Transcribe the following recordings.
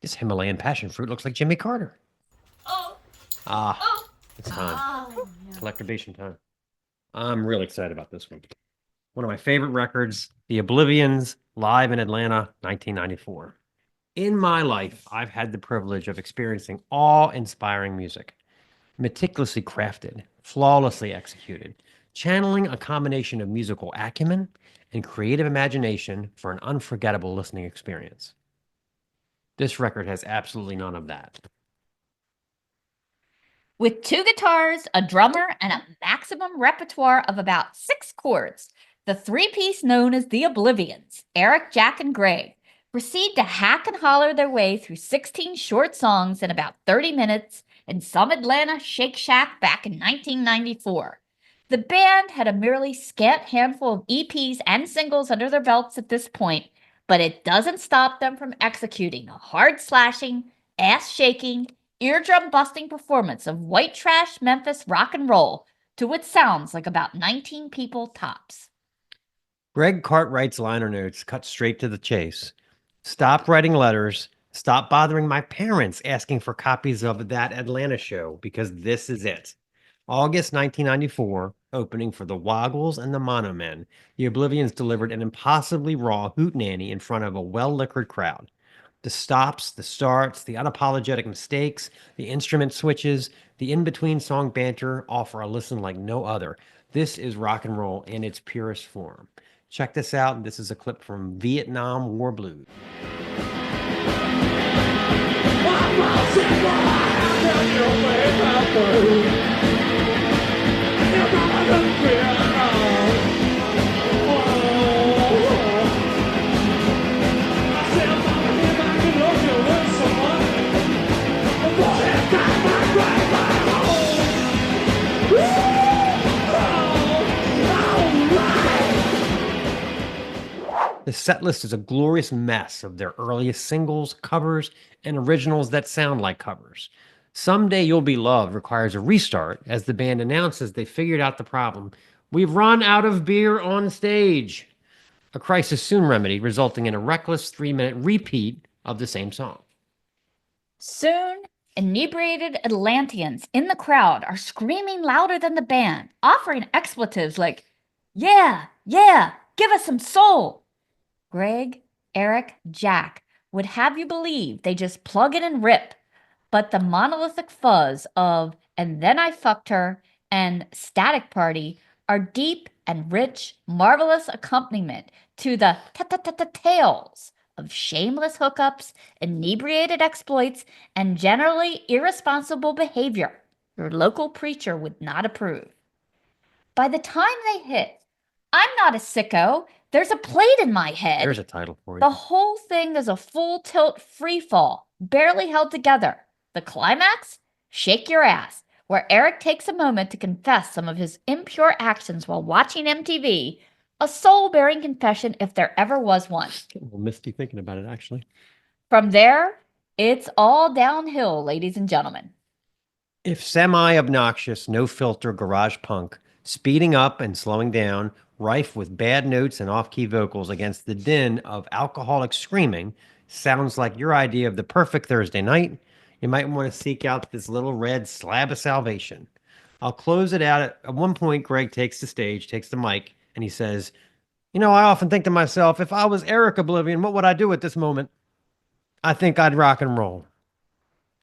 This Himalayan passion fruit looks like Jimmy Carter. Oh. Ah, Oh. it's time. Oh. Collectivation time. I'm really excited about this one. One of my favorite records, The Oblivians, live in Atlanta, 1994. In my life, I've had the privilege of experiencing awe-inspiring music, meticulously crafted, flawlessly executed, channeling a combination of musical acumen and creative imagination for an unforgettable listening experience. This record has absolutely none of that. With 2 guitars, a drummer, and a maximum repertoire of about 6 chords, the three-piece known as the Oblivians, Eric, Jack, and Greg, proceed to hack and holler their way through 16 short songs in about 30 minutes in some Atlanta Shake Shack back in 1994. The band had a merely scant handful of EPs and singles under their belts at this point, but it doesn't stop them from executing a hard-slashing, ass-shaking, eardrum-busting performance of white trash Memphis rock and roll to what sounds like about 19 people tops. Greg Cartwright's liner notes cut straight to the chase. Stop writing letters. Stop bothering my parents asking for copies of that Atlanta show because this is it. August 1994, opening for the Woggles and the Mono Men, the Oblivians delivered an impossibly raw hootenanny in front of a well-liquored crowd. The stops, the starts, the unapologetic mistakes, the instrument switches, the in-between song banter offer a listen like no other. This is rock and roll in its purest form. Check this out. This is a clip from Vietnam War Blues. The setlist is a glorious mess of their earliest singles, covers, and originals that sound like covers. Someday You'll Be Loved requires a restart as the band announces they figured out the problem. We've run out of beer on stage. A crisis soon remedied, resulting in a reckless 3-minute repeat of the same song. Soon, inebriated Atlanteans in the crowd are screaming louder than the band, offering expletives like, "Yeah, yeah, give us some soul." Greg, Eric, Jack would have you believe they just plug in and rip, but the monolithic fuzz of "And Then I Fucked Her" and "Static Party" are deep and rich, marvelous accompaniment to the tales of shameless hookups, inebriated exploits, and generally irresponsible behavior your local preacher would not approve. By the time they hit, "I'm Not a Sicko, There's a Plate in My Head," There's a title for you. the whole thing is a full tilt free fall, barely held together. The climax? Shake Your Ass, where Eric takes a moment to confess some of his impure actions while watching MTV, a soul-bearing confession if there ever was one. Getting a little misty thinking about it, actually. From there, it's all downhill, ladies and gentlemen. If semi-obnoxious, no-filter garage punk, speeding up and slowing down, rife with bad notes and off-key vocals against the din of alcoholic screaming, sounds like your idea of the perfect Thursday night, you might want to seek out this little red slab of salvation. I'll close it out. At one point, Greg takes the stage, takes the mic, and he says, "You know, I often think to myself, if I was Eric Oblivion, what would I do at this moment? I think I'd rock and roll."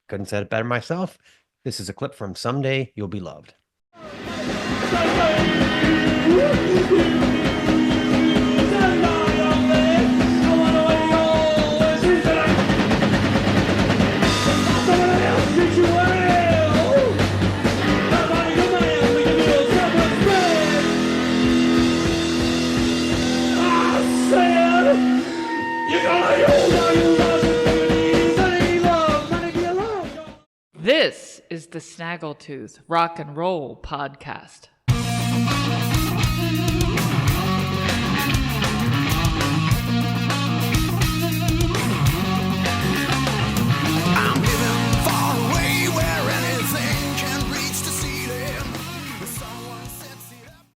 Couldn't say it better myself. This is a clip from Someday You'll Be Loved. This is the Snaggletooth Rock and Roll Podcast.